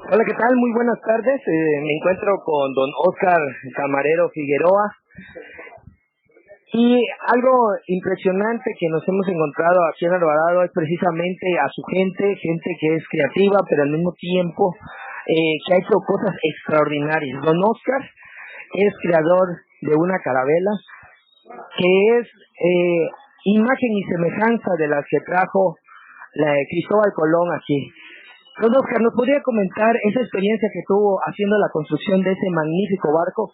Hola, ¿qué tal? Muy buenas tardes. Me encuentro con don Oscar Camarero Figueroa y algo impresionante que nos hemos encontrado aquí en Alvarado es precisamente a su gente que es creativa, pero al mismo tiempo que ha hecho cosas extraordinarias. Don Oscar es creador de una carabela que es imagen y semejanza de las que trajo Cristóbal Colón aquí. Don Oscar, ¿nos podría comentar esa experiencia que tuvo haciendo la construcción de ese magnífico barco?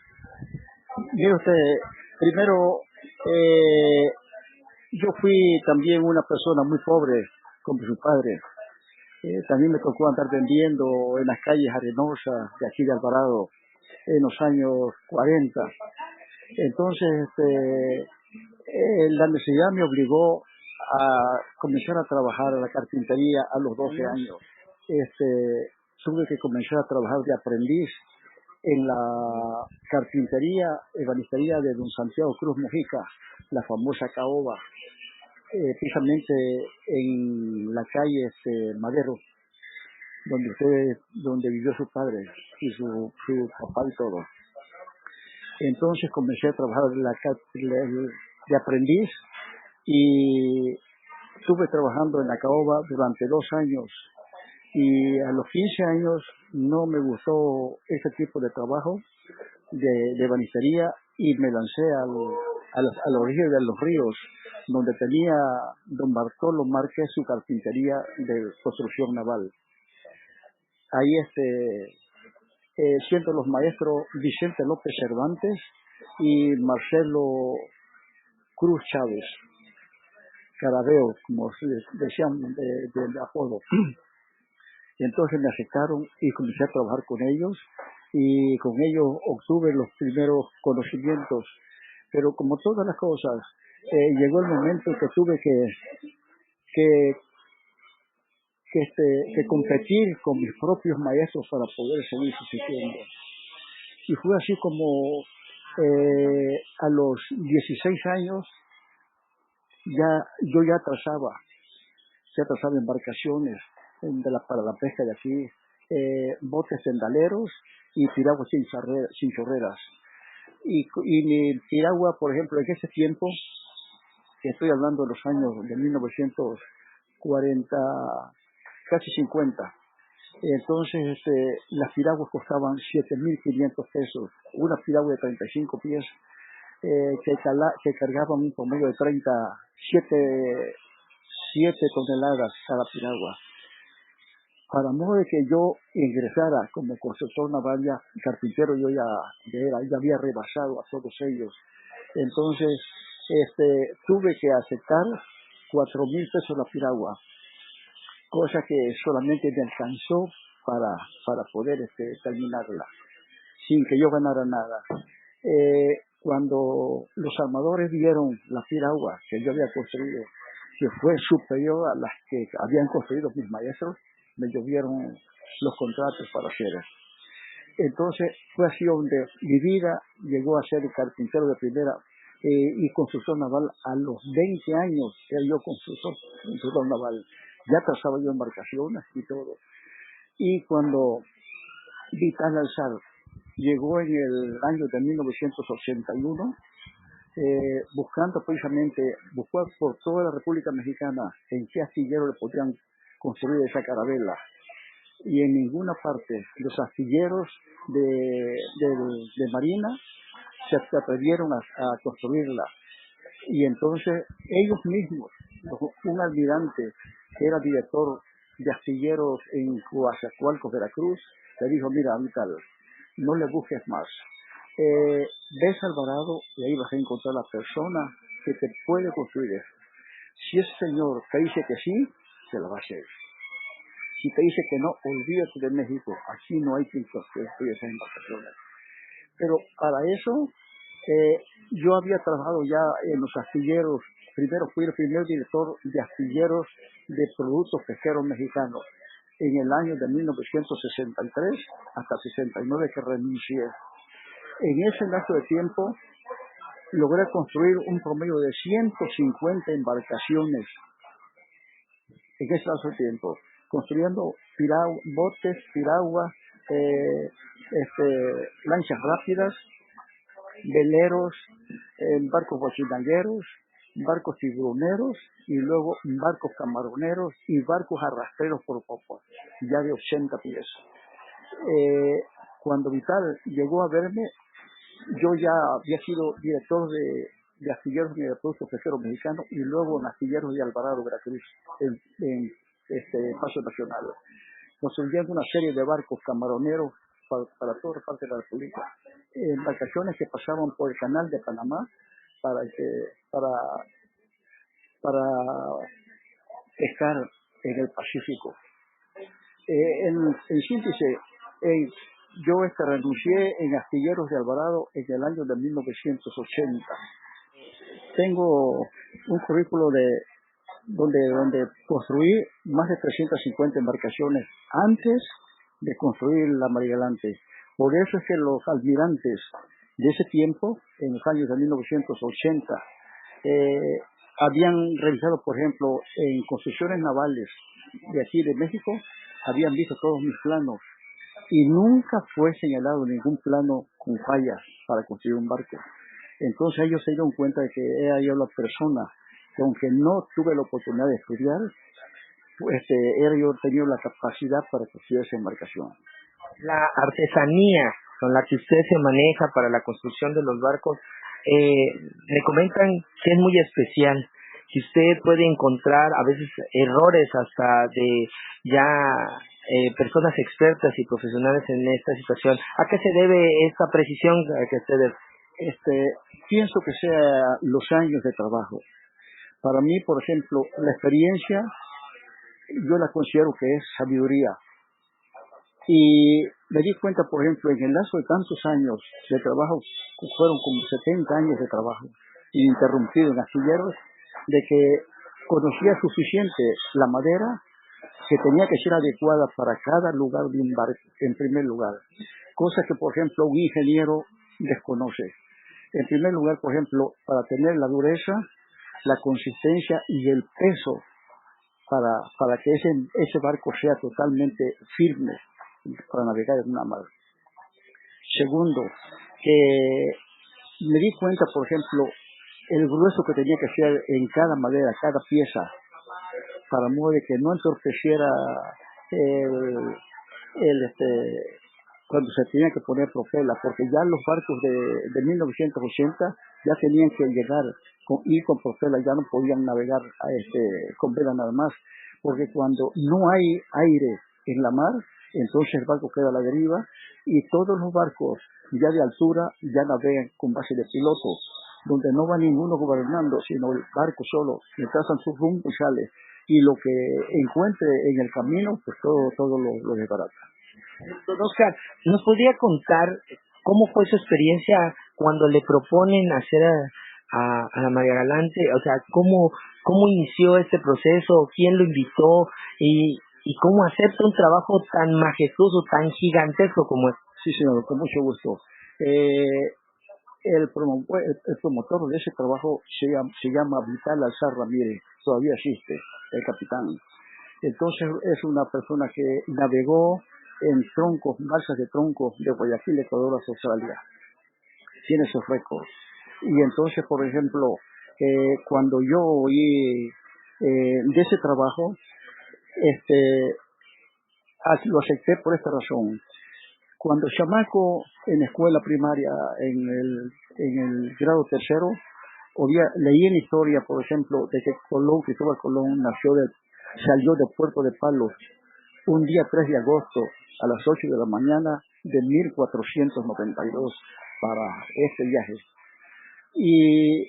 Mire usted, primero, yo fui también una persona muy pobre, como su padre. También me tocó andar vendiendo en las calles arenosas de aquí de Alvarado en los años 40. Entonces, la necesidad me obligó a comenzar a trabajar en la carpintería a los 12 años. Tuve que comenzar a trabajar de aprendiz en la carpintería, ebanistería de don Santiago Cruz Mojica, la famosa caoba, precisamente en la calle Madero, donde vivió su padre y su papá y todo. Entonces comencé a trabajar de aprendiz y estuve trabajando en la caoba durante 2 años. Y a los 15 años no me gustó ese tipo de trabajo de ebanistería y me lancé a la orilla de los ríos, donde tenía don Bartolo Márquez su carpintería de construcción naval. Ahí siendo los maestros Vicente López Cervantes y Marcelo Cruz Chávez, Carabeo, como decían de apodo. Y entonces me aceptaron y comencé a trabajar con ellos y con ellos obtuve los primeros conocimientos. Pero como todas las cosas, llegó el momento en que tuve que competir con mis propios maestros para poder seguir subsistiendo. Y fue así como a los 16 años yo ya trazaba embarcaciones para la pesca de aquí, botes sendaleros y piraguas chinchorreras. Y mi piragua, por ejemplo, en ese tiempo, que estoy hablando de los años de 1940, casi 50, entonces las piraguas costaban 7.500 pesos, una piragua de 35 pies, que cargaban un promedio de 7 toneladas cada piragua. Para modo de que yo ingresara como constructor naval, carpintero, yo ya había rebasado a todos ellos. Entonces, tuve que aceptar 4.000 pesos la piragua, cosa que solamente me alcanzó para poder terminarla, sin que yo ganara nada. Cuando los armadores vieron la piragua que yo había construido, que fue superior a las que habían construido mis maestros, me llovieron los contratos para hacer eso. Entonces fue así donde mi vida llegó a ser carpintero de primera y constructor naval. A los 20 años era yo constructor naval. Ya trazaba yo embarcaciones y todo. Y cuando Vital Alzar llegó en el año de 1981, buscando por toda la República Mexicana en qué astillero le podían construir esa carabela, y en ninguna parte los astilleros de Marina se atrevieron a construirla. Y entonces ellos mismos, un almirante que era director de astilleros en Coatzacoalcos, Veracruz, le dijo: mira, Vital, no le busques más. Ves Alvarado y ahí vas a encontrar la persona que te puede construir eso. Si ese señor te dice que sí, se la va a hacer. Si te dice que no, olvídate de México. Aquí no hay quien construya esas embarcaciones. Pero para eso, yo había trabajado ya en los astilleros. Primero fui el primer director de astilleros de productos pesqueros mexicanos en el año de 1963 hasta 69, que renuncié. En ese lapso de tiempo logré construir un promedio de 150 embarcaciones en ese lapso de tiempo, construyendo botes, piraguas lanchas rápidas, veleros, barcos guachinangueros, barcos tiburoneros y luego barcos camaroneros y barcos arrastreros por popa, ya de 80 pies. Cuando Vital llegó a verme, yo ya había sido director de astilleros de productos pesqueros mexicanos y luego en astilleros de Alvarado, Veracruz, en Paso Nacional. Construían una serie de barcos camaroneros para toda parte de la República, embarcaciones que pasaban por el canal de Panamá para pescar en el Pacífico. En síntesis, yo renuncié en Astilleros de Alvarado en el año de 1980. Tengo un currículo donde construí más de 350 embarcaciones antes de construir la María Galante. Por eso es que los almirantes de ese tiempo, en los años de 1980, habían realizado, por ejemplo, en construcciones navales de aquí de México, habían visto todos mis planos y nunca fue señalado ningún plano con fallas para construir un barco. Entonces ellos se dieron cuenta de que era yo la persona que, aunque no tuve la oportunidad de estudiar, era yo tenía la capacidad para construir esa embarcación. La artesanía con la que usted se maneja para la construcción de los barcos, me comentan que es muy especial, que usted puede encontrar a veces errores hasta de ya personas expertas y profesionales en esta situación. ¿A qué se debe esta precisión que ustedes? Pienso que sea los años de trabajo. Para mí, por ejemplo, la experiencia, yo la considero que es sabiduría. Y me di cuenta, por ejemplo, en el lazo de tantos años de trabajo, fueron como 70 años de trabajo ininterrumpido en astilleros, de que conocía suficiente la madera que tenía que ser adecuada para cada lugar de un barco, en primer lugar. Cosa que, por ejemplo, un ingeniero desconoce. En primer lugar, por ejemplo, para tener la dureza, la consistencia y el peso para que ese barco sea totalmente firme para navegar en una mar. Segundo, que me di cuenta, por ejemplo, el grueso que tenía que ser en cada madera, cada pieza, para modo de que no entorpeciera cuando se tenía que poner propela, porque ya los barcos de 1980 ya tenían que ir con propela, ya no podían navegar con vela nada más, porque cuando no hay aire en la mar, entonces el barco queda a la deriva y todos los barcos ya de altura ya navegan con base de piloto, donde no va ninguno gobernando, sino el barco solo, le trazan su rumbo y sale, y lo que encuentre en el camino, pues todo lo desbarata. Don Oscar, ¿nos podría contar cómo fue su experiencia cuando le proponen hacer a la María Galante? O sea, ¿cómo inició este proceso? ¿Quién lo invitó? ¿Y cómo acepta un trabajo tan majestuoso, tan gigantesco como es? Sí, señor, con mucho gusto. El promotor de ese trabajo se llama Vital Alzar Ramírez, todavía existe, el capitán. Entonces es una persona que navegó en balsas de troncos de Guayaquil, Ecuador, a Australia. Tiene esos récords. Y entonces, por ejemplo, cuando yo oí de ese trabajo, lo acepté por esta razón. Cuando chamaco en escuela primaria, en el grado tercero, leí en historia, por ejemplo, de que Cristóbal Colón salió de Puerto de Palos un día 3 de agosto a las 8 de la mañana de 1492 para este viaje. Y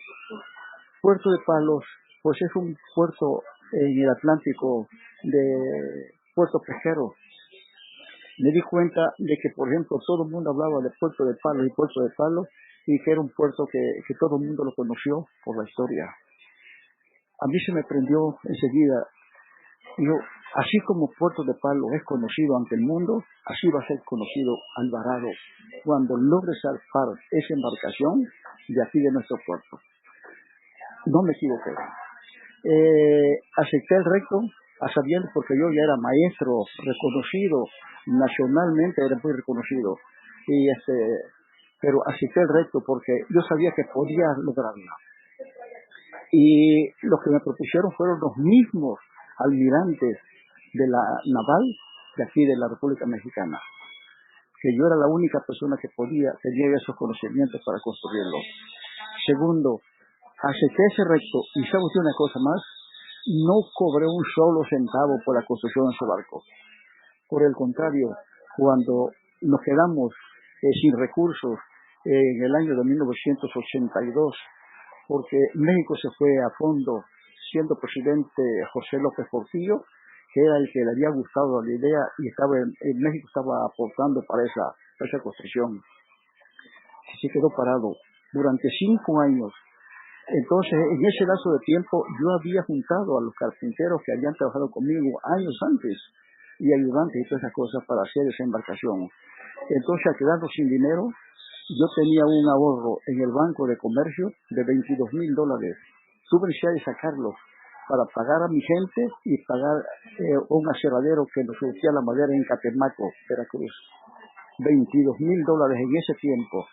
Puerto de Palos, pues es un puerto en el Atlántico de puerto pesquero. Me di cuenta de que, por ejemplo, todo el mundo hablaba de Puerto de Palos y Puerto de Palos, y que era un puerto que todo el mundo lo conoció por la historia. A mí se me prendió enseguida. Así como Puerto de Palos es conocido ante el mundo, así va a ser conocido Alvarado cuando logre zarpar esa embarcación de aquí de nuestro puerto. No me equivoqué. Acepté el reto, a sabiendas, porque yo ya era maestro reconocido, nacionalmente era muy reconocido, y pero acepté el reto porque yo sabía que podía lograrlo. Y los que me propusieron fueron los mismos almirantes de la naval de aquí de la República Mexicana, que yo era la única persona que tenía esos conocimientos para construirlo. Segundo, acepté ese reto y sabe usted una cosa más, no cobré un solo centavo por la construcción de ese barco. Por el contrario, cuando nos quedamos sin recursos en el año de 1982, porque México se fue a fondo, siendo presidente José López Portillo, que era el que le había gustado la idea y México estaba aportando para esa construcción. Se quedó parado durante 5 años. Entonces, en ese lapso de tiempo, yo había juntado a los carpinteros que habían trabajado conmigo años antes y ayudantes y todas esas cosas para hacer esa embarcación. Entonces, al quedarnos sin dinero, yo tenía un ahorro en el Banco de Comercio de $22,000. Tuve necesidad de sacarlo para pagar a mi gente y pagar un aserradero que nos surtía la madera en Catemaco, Veracruz. $22,000 en ese tiempo.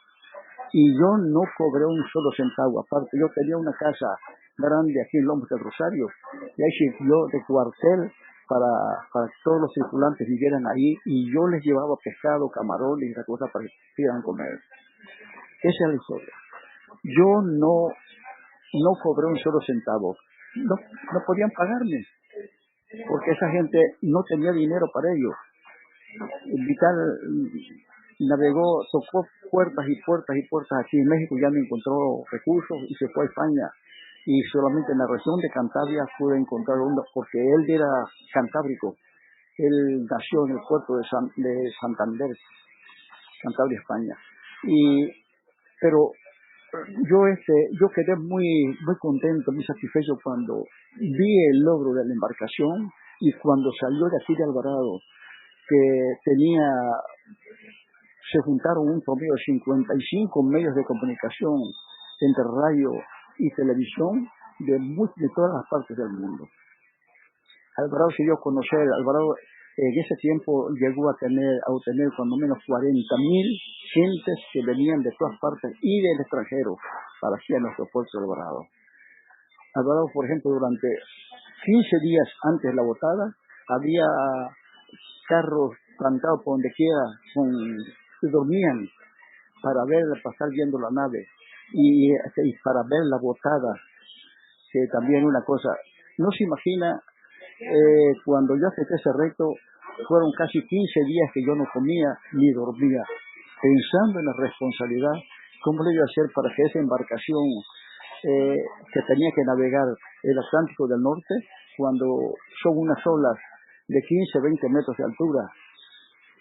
Y yo no cobré un solo centavo. Aparte, yo tenía una casa grande aquí en Lomas del Rosario, y ahí sirvió de cuartel para que todos los circulantes vivieran ahí, y yo les llevaba pescado, camarones y esas cosas para que pudieran comer. Esa es la historia. Yo no cobré un solo centavo. No podían pagarme, porque esa gente no tenía dinero para ello. Vital navegó, tocó puertas y puertas y puertas aquí en México, ya no encontró recursos y se fue a España. Y solamente en la región de Cantabria pude encontrar uno, porque él era cantábrico. Él nació en el puerto de Santander, Cantabria, España. Pero yo quedé muy contento, muy satisfecho cuando vi el logro de la embarcación y cuando salió de aquí de Alvarado, que se juntaron un promedio de 55 medios de comunicación entre radio y televisión de todas las partes del mundo. Alvarado se dio a conocer, Alvarado en ese tiempo llegó a obtener cuando menos 40,000 gentes que venían de todas partes y del extranjero para aquí a nuestro puerto de Alvarado. Alvarado, por ejemplo, durante 15 días antes de la botada, había carros plantados por donde quiera, que dormían para pasar viendo la nave y para ver la botada, que también una cosa, no se imagina, cuando yo acepté ese reto, fueron casi 15 días que yo no comía ni dormía, pensando en la responsabilidad, cómo le iba a hacer para que esa embarcación que tenía que navegar el Atlántico del Norte, cuando son unas olas de 15, 20 metros de altura,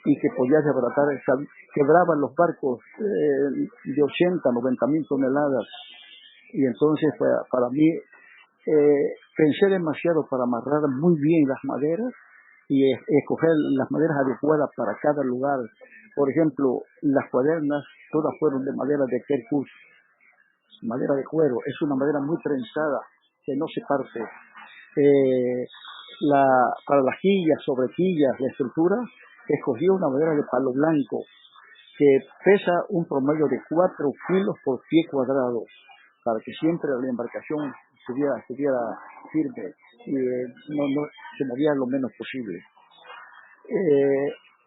y que podía desbaratar, quebraban los barcos de 80, 90,000 toneladas. Y entonces para mí, pensé demasiado para amarrar muy bien las maderas y escoger las maderas adecuadas para cada lugar. Por ejemplo, las cuadernas todas fueron de madera de quercus, madera de cuero. Es una madera muy trenzada que no se parte. Para las quillas, sobre quillas, la estructura, escogí una madera de palo blanco que pesa un promedio de 4 kilos por pie cuadrado, para que siempre la embarcación estuviera firme y no se movía lo menos posible.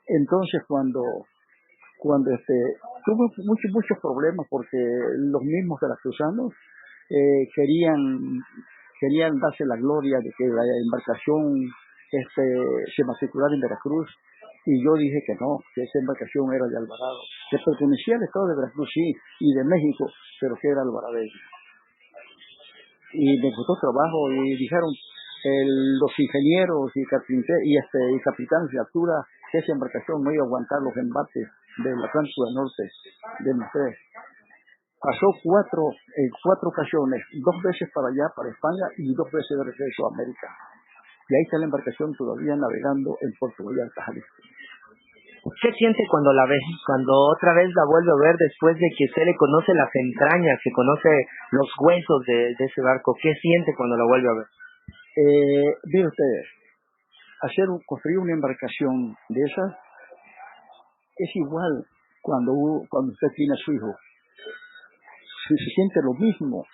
Entonces cuando tuve muchos problemas, porque los mismos veracruzanos querían darse la gloria de que la embarcación se matriculara en Veracruz, y yo dije que no, que esa embarcación era de Alvarado, que pertenecía al estado de Veracruz, sí, y de México, pero que era alvaradeño. Y me costó trabajo, y dijeron los ingenieros y carpinteros y capitanes de altura que esa embarcación no iba a aguantar los embates del Atlántico del Norte, de Mestre. Pasó en 4 ocasiones, 2 veces para allá, para España, y 2 veces de regreso a América. Y ahí está la embarcación todavía navegando en Puerto Vallarta, Jalisco. ¿Qué siente cuando la ve? Cuando otra vez la vuelve a ver, después de que usted le conoce las entrañas, que conoce los huesos de ese barco. ¿Qué siente cuando la vuelve a ver? Mire ustedes, construir una embarcación de esas es igual cuando usted tiene a su hijo. Se siente lo mismo.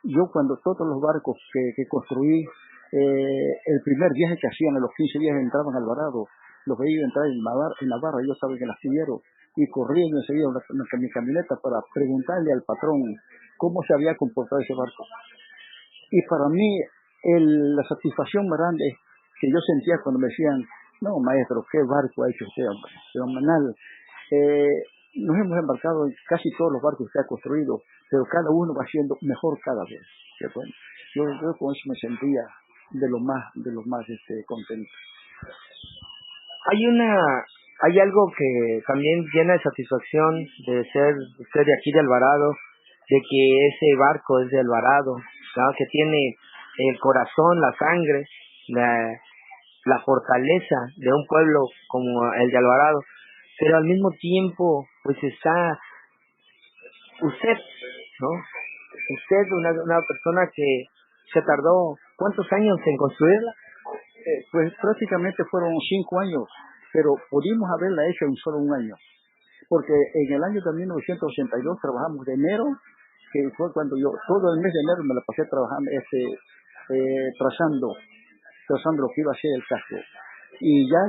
Yo cuando todos los barcos que construí, el primer viaje que hacían, a los 15 días entraban al varado, los veía entrar en Navarra, yo estaba en el astillero, y corría enseguida mi camioneta para preguntarle al patrón cómo se había comportado ese barco. Y para mí, la satisfacción más grande que yo sentía cuando me decían, no, maestro, ¿qué barco ha hecho usted, hombre? Fenomenal. Nos hemos embarcado en casi todos los barcos que usted ha construido, pero cada uno va siendo mejor cada vez. Bueno, yo con eso me sentía de lo más contento. Hay algo que también llena de satisfacción de ser usted de aquí de Alvarado, de que ese barco es de Alvarado, ¿no? Que tiene el corazón, la sangre, la fortaleza de un pueblo como el de Alvarado, pero al mismo tiempo pues está usted, ¿no? Usted, una persona que se tardó ¿cuántos años en construirla? Pues prácticamente fueron 5 años, pero pudimos haberla hecho en solo un año, porque en el año de 1982 trabajamos de enero, que fue cuando yo todo el mes de enero me la pasé trabajando, trazando lo que iba a ser el casco. Y ya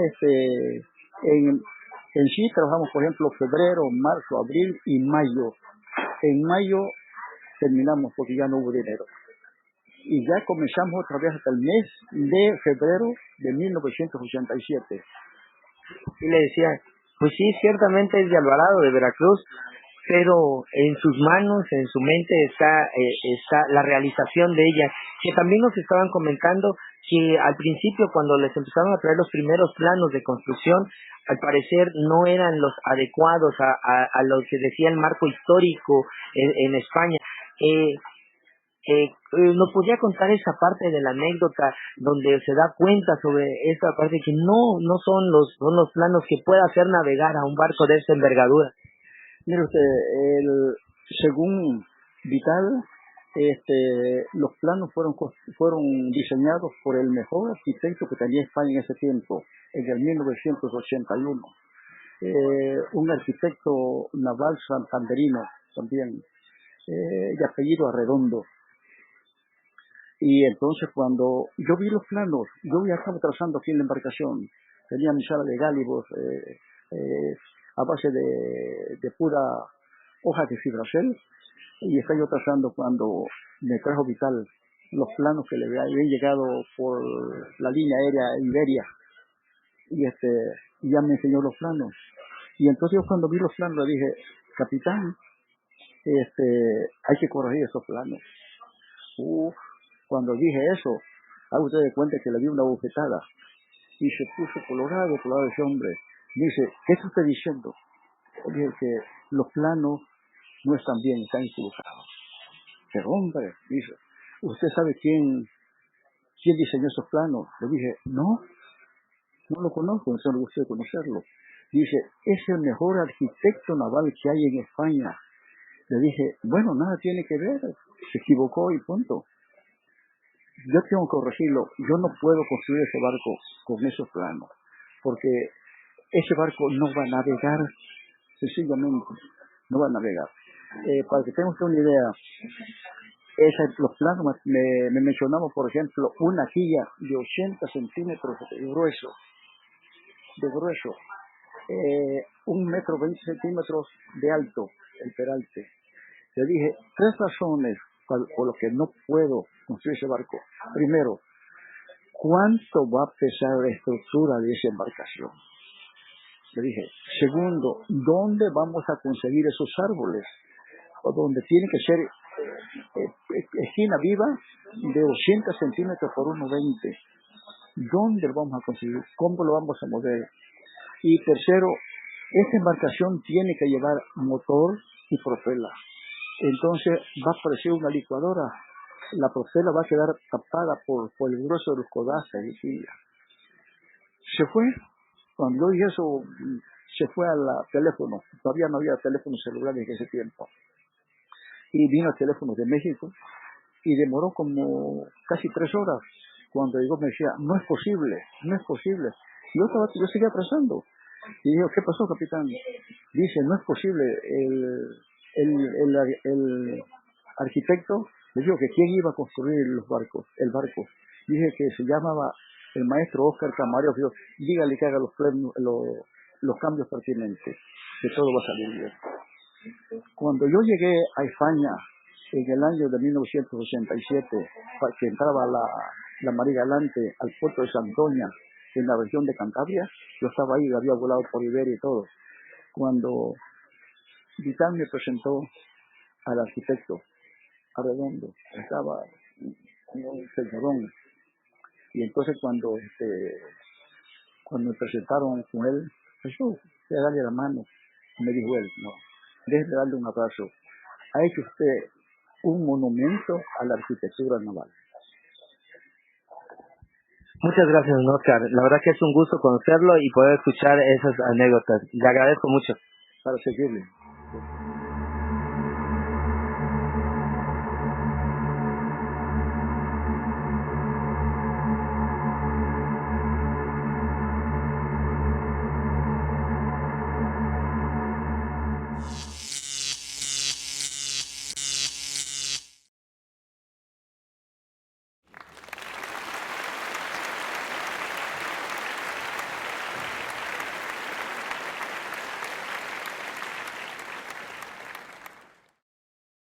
en sí trabajamos, por ejemplo, febrero, marzo, abril y mayo. En mayo terminamos porque ya no hubo dinero. Y ya comenzamos otra vez hasta el mes de febrero de 1987. Y le decía, pues sí, ciertamente es de Alvarado, de Veracruz, pero en sus manos, en su mente está la realización de ella, que también nos estaban comentando que al principio cuando les empezaron a traer los primeros planos de construcción, al parecer no eran los adecuados a lo que decía el marco histórico en España. ¿Nos podría contar esa parte de la anécdota donde se da cuenta sobre esa parte que no son los planos que pueda hacer navegar a un barco de esa envergadura? Mire usted, según Vital, los planos fueron diseñados por el mejor arquitecto que tenía España en ese tiempo, en el 1981. Un arquitecto naval santanderino también, de apellido Arredondo. Y entonces cuando yo vi los planos, yo ya estaba trazando aquí en la embarcación, tenía mi sala de gálibos, a base de pura hoja de fibracel, y estaba yo trazando cuando me trajo Vital los planos que le habían llegado por la línea aérea Iberia, y ya me enseñó los planos. Y entonces yo cuando vi los planos le dije, capitán, hay que corregir esos planos. Cuando dije eso, haga usted de cuenta que le di una bofetada y se puso colorado ese hombre. Dice, ¿qué está usted diciendo? Dije que los planos no están bien, están equivocados. Pero hombre, dice, ¿usted sabe quién diseñó esos planos? Le dije, no lo conozco, no me gustaría conocerlo. Dice, es el mejor arquitecto naval que hay en España. Le dije, bueno, nada tiene que ver, se equivocó y punto. Yo tengo que corregirlo, yo no puedo construir ese barco con esos planos, porque ese barco no va a navegar, sencillamente, no va a navegar. Para que tengan una idea, los planos me mencionamos, por ejemplo, una quilla de 80 centímetros de grueso, 1 metro 20 centímetros de alto, el peralte. Le dije 3 razones por las que no puedo construir ese barco. Primero, ¿cuánto va a pesar la estructura de esa embarcación? Le dije. Segundo, ¿dónde vamos a conseguir esos árboles? O donde tiene que ser esquina viva de 80 centímetros por 1,20. ¿Dónde lo vamos a conseguir? ¿Cómo lo vamos a mover? Y tercero, esta embarcación tiene que llevar motor y propela. Entonces va a parecer una licuadora. La propela va a quedar tapada por el grueso de los codazos y quillas. Se fue. Cuando yo dije eso, se fue al teléfono. Todavía no había teléfonos celulares en ese tiempo. Y vino al teléfono de México y demoró como casi 3 horas. cuando llegó me decía, no es posible, no es posible. Y yo seguía trazando. Y digo, ¿qué pasó, capitán? Dice, no es posible. El arquitecto le dijo que quién iba a construir el barco. Dije que se llamaba el maestro Oscar Camario. Dijo, dígale que haga los cambios pertinentes, que todo va a salir bien. Cuando yo llegué a España en el año de 1987, que entraba la María Galante al puerto de Santoña, en la región de Cantabria, yo estaba ahí, había volado por Iberia y todo. Cuando Vitán me presentó al arquitecto Arredondo, estaba un señorón, y entonces cuando me presentaron con él, Jesús, voy a darle la mano, me dijo él, no, déjeme darle un abrazo. Ha hecho usted un monumento a la arquitectura naval. Muchas gracias, don Oscar. La verdad que es un gusto conocerlo y poder escuchar esas anécdotas. Le agradezco mucho. Para seguirle.